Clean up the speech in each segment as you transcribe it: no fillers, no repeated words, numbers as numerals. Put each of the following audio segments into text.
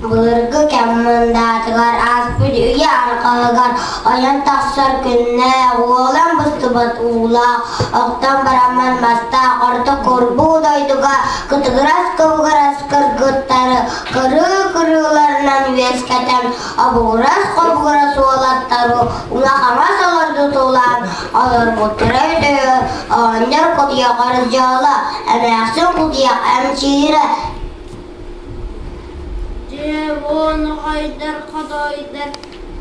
Bulurgu kemmandatıgar aspid üye arkalıgar ayan taksar günne oğlan bıstıbat uğla oktan baraman masta orta korbu doyduga kıtıgıras kıvgıras kırgıttarı kırı kırılarından üyesketen abuğras korbuğras oğlattarı una hamas olurdu tuğlan alır muhtere ödüğü ağınlar kudiya karıcağla emersin kudiya emçire Cevon haydar kadaydır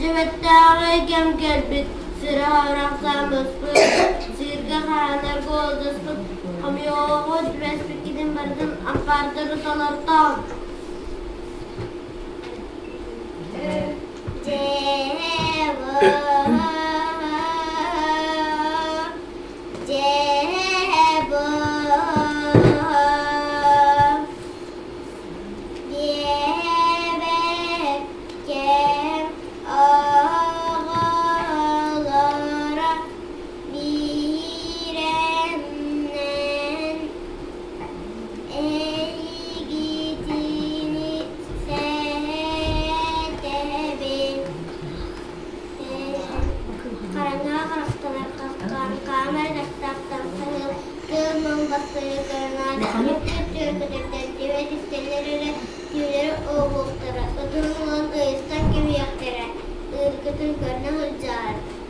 Cüvettağ gem gelbit Sıra havraksan bıspıt Sirge haner goldıspıt Hamyoğu cüvespik gidin bardın Ampartırı salartan Cevon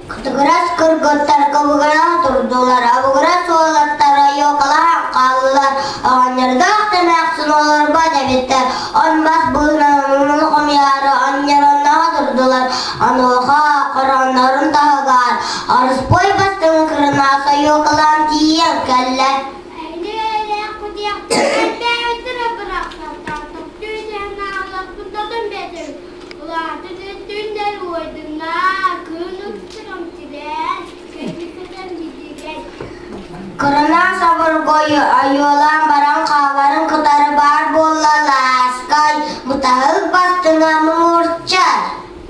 Kıtıgıras kırgıttar kıvıgına durdular abuğras oğlattara yokalar kaldılar ağanlarda aktemeksin olur bada bitter onbas buğunanın yarı anyer onnağa durdular anoha kıranların tağıgar arız boy bastığın kırınasa yokalan tiyen kelle Karena sabır goyu ayolan barang kawaran ketara bar bola laskay mutahık bastına murcar.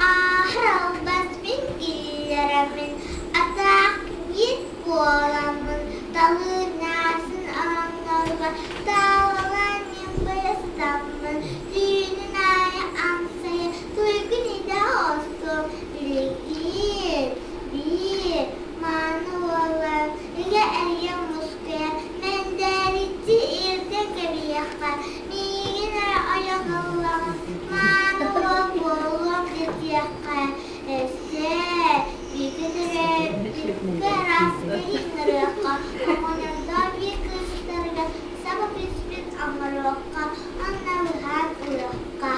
Ahral basbin illeramin atak yit kolamın dalı nasin anlarga dağılan yımbırıstanmın düğünün ayı amsaya tuygun ida olsun bir manu olan ile eyyam muskaya menderiti irden kebiyakar migine ayak Allah'ın manu oğlum ditiyakar esse bitire berasli inraka amonanda bir kıstarga sabah isbit amaraka annahan ulaka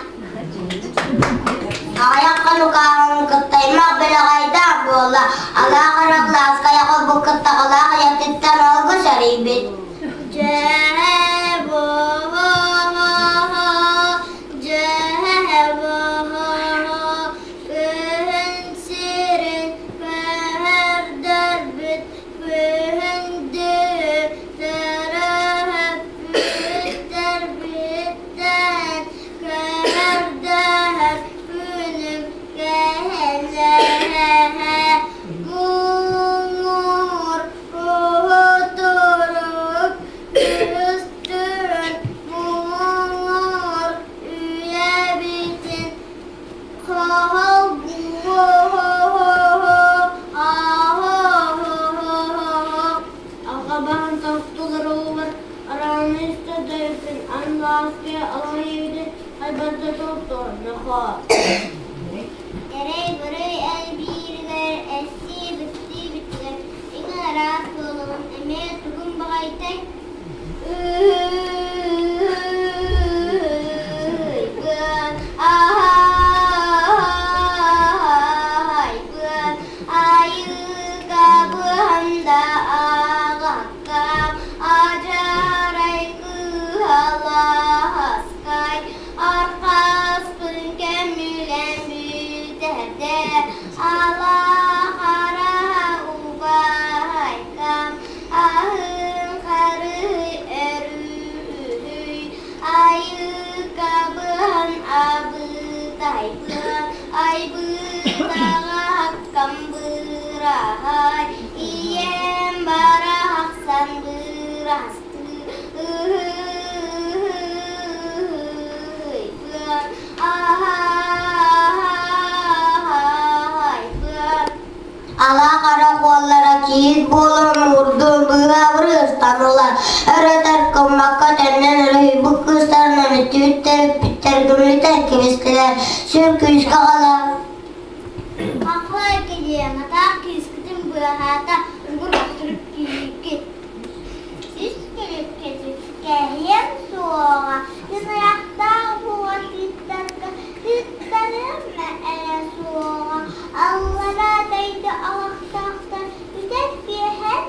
Ayak kanukang ketaimak belakayda bola ala karaklas kaya kabuk ketakala kaya titan algo saribit. Arkas pun kemuliaan karakollara kiyiz bolon urdu bıhavırız tanılar. Öğreter kımmakka tenden röhü bu kızlarından ütüyütterip bitter gümlü terkimistiler. Sürküyüz kağalar. Akla gideyim, hata kiskitim bu hata, ungur bastırıp giyip. İskelip kesip geleyim soğuğa, yanayakta bu vakitlerden, ditlerim mi ele soğuğa. Allah'a değdi Allah'tan, yüzek bir her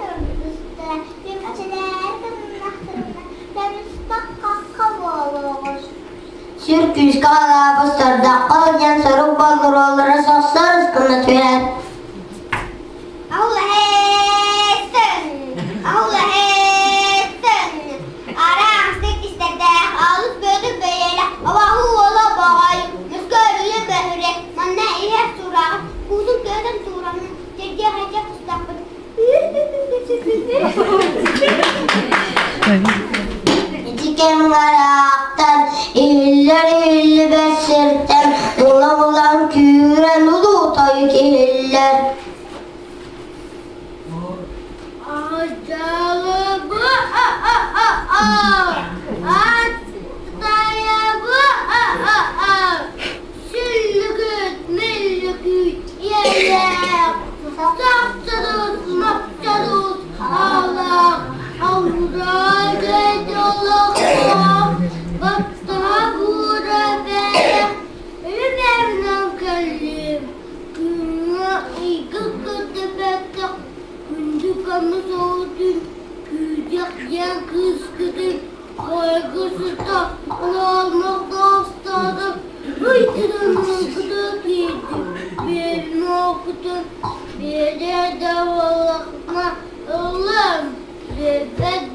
üstüne, yükseler gınnahtırına, demistak kakka boğulur. Sürküyüz kağalar bastırda kalgen sarıp baldır oğlara saksarız kına tüyer. Allah etsin, Allah etsin. Aramızda istedi, alıp gördük böyle. Allah'u ola bağayım, müskörüyle behre. Manna ihe surağı, kuzum gördüm suramı. Ceddi hacı kıstakın. Diken garaktan, illi besirten, ulan küren ulu tayık iller. Acalımı Attayabı Süllüküt millüküt Yelek Sapsadut maksadut Allah Avra gedolakam Batta bura benim Ümemnem kellim Kına İgıkı tepettik Gündükanı soğudun, kücekyen kıskıdın, kaygısızda onu almakta hastadım. Hıydırın kıdı giydim, birini okudun, bir de davalakma oğlum, bir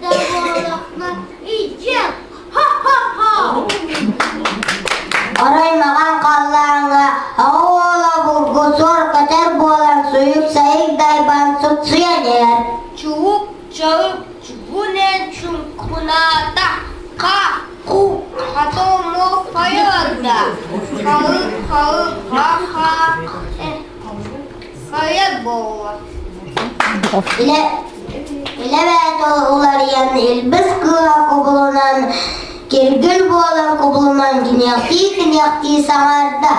davalakma içim. Ha ha ha! Araymagan kallağına, oğla burgusur kater boğalan suyuk sayık dayban sut suya ner. Çubuk çağıp çubune çunkunada ka ku hatomo kayada kağıt ha ha kayad boğula. İle evet oğulları yan ilbis kığa kubulunan Kirgül boğalan kubulunan kinyakti samarda.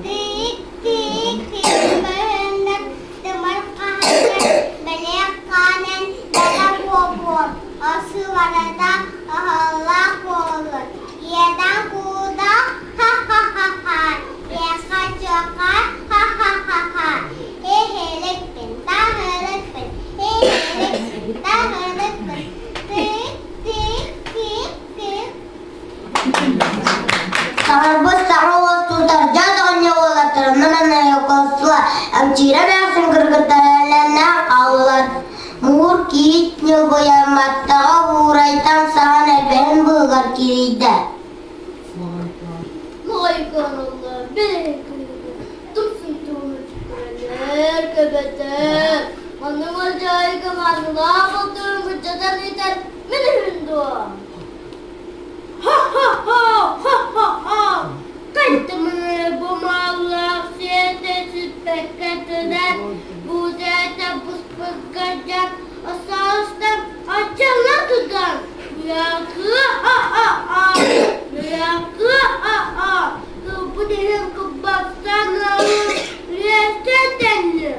Tik tik tik behendak temar kahanen belek kanen dalam popor asuvarada Allah olur yedan kuda ha ha ha ha yaka çokar ha ha ha ha hehelek bin tahelek bin hehelek bin tahelek bin tik tik tik tik Sarbus sarwas tutar jadonnya wala termenana yokosla amcira nasin gergetalana Allah murkit nyoboya mata uraitan sahane ben bulgar kirida. Layıkan Allah bekliyor. Dursun tuğmuş köbeter. Annem acayip kamanına bakıyorum cadan yeter. Benim dua. Ha ha ha ha ha. Kaçtımını bu mallar siyete süt bekletiler. Bu zete pıs pıs kaçak. Asastem açana tutan. Yakı ha ha ha. Yakı ha ha. Bu derim kıbaksana. Resetenli.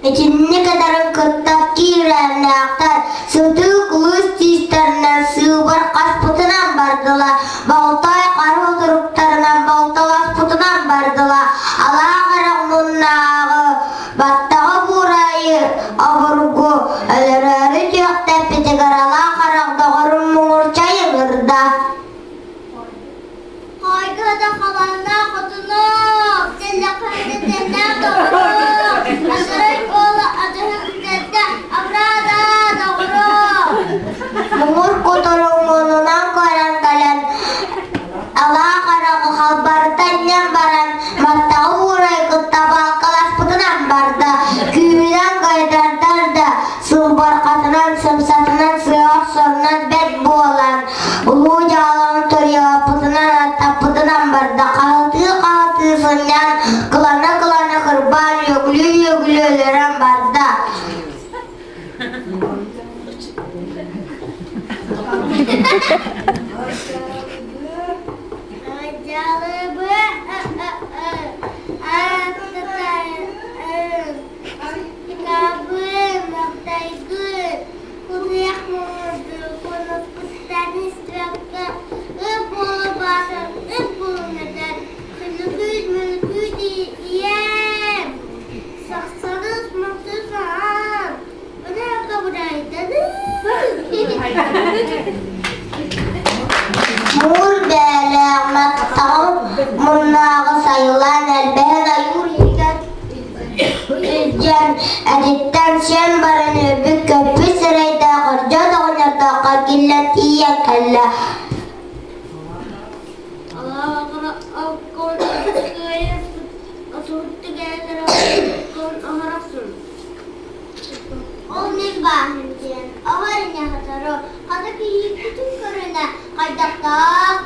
Ne kadar kıttak kiren aktar sudu kulus cisterna subar kas putunan bardıla baltay karu duruktarından baltalas putunan bardıla ala karak munnağı battağı burayı aburgu ölereri yok tepetigar ala karak doğru muğurçayı gırda. Haygada kalanda kadını. Sella kanda sella doğru. Aşırı oğlu adını üzerinde abrada doğru. Mungur kuturung mununan koran kalian ala karak kabartan nyambaran battağı burayı kuttabal kelas putunan barda külan kaidan darda subar Mur belek matkal munnağı sayılan elbehen ayur yigen editten sen barın öbük köpü sırayda kırca da oynata kakillet iyen kella Onun bahçen, avarına hataro, kadaki bütün körüne, kaydakta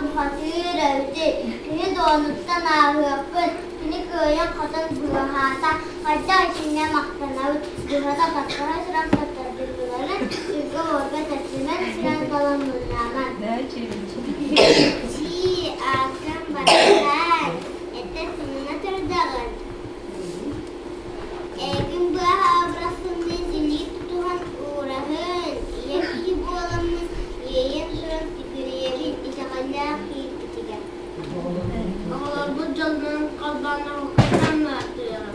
bu hatır evdi. Beni doğnuktan ağırıpın, beni köyün kadın buhata, kayda içinde maktanavut, buhata patkara sıran sattırdıkların, çünkü orga teslimen sıran kalan bunlaman. Çiğ akın bakar, ete sınına tırdağın. Gün bu avrasın nezili tutuhan uğrahın, yaki bu alamın yeyen süren fikiriyeli işakallah kıyıkıtıga. Ağlar bu canının kalbana hukukan mı atıyor?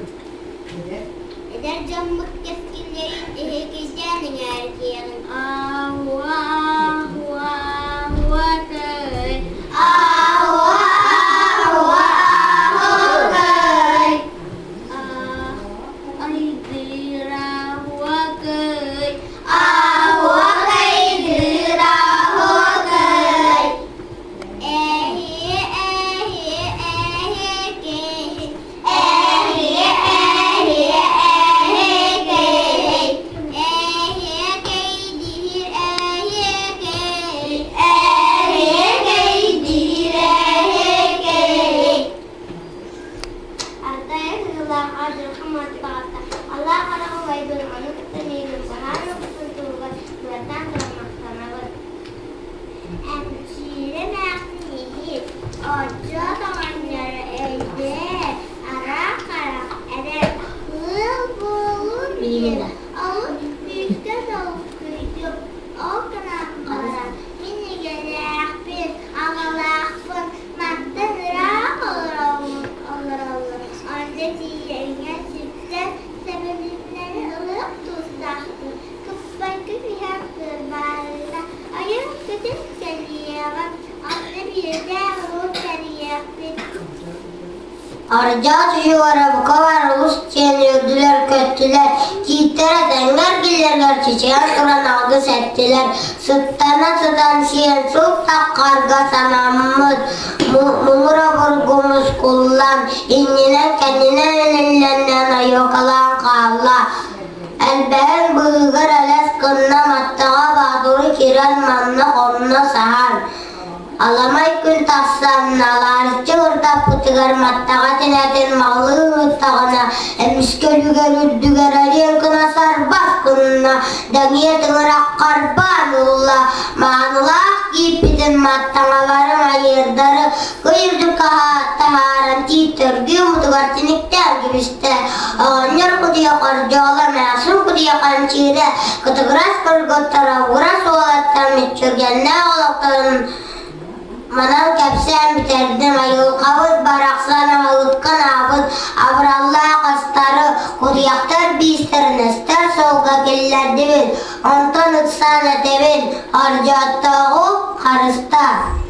Eder camlık keskinlerin ehekeceğinin erkeğinin. Ahu ahu ahu akay. Ahu ahu ahu akay. Arca tüyüvara bu kavar ulus çeniyördüler köttüler. Çiğitlere dengar gillerler çiçeğe duran algı settiler. Sıttana sıdan şiyen soğuk tak karga sanamız. Mumura vurgumuz kullan. İnnine kendine elinlerinden ayokalan kavla. Elbeğen bığır eles kınna mattağa bağduru kiren manna onna sahar. Alamay gün taslannalar, çığırda putıgar mattağa tinetin mağlığı ıttağına. Emskölüger üddüger eriyen kına sarbaz kınna. Dağıya tığırak karbanulla. Mağnulak giyip bizim mattağa varım ayırdarı. Kıyırdı kahat taharan titörgü mutugar tinikler gibiste. Ağınlar kudiya karca ola measur kudiya kançire. Kıtıgıras kırgıttara uğras oğlattan mitçürgen ne oğlakların. Manal kepsen biterdim ayıl kavut baraksan ağıtkan ağıt avrallah kastarı kudiyaktar bistir nester soğuğa geller devin ontan ıtsan etevin harcatta o karıstar.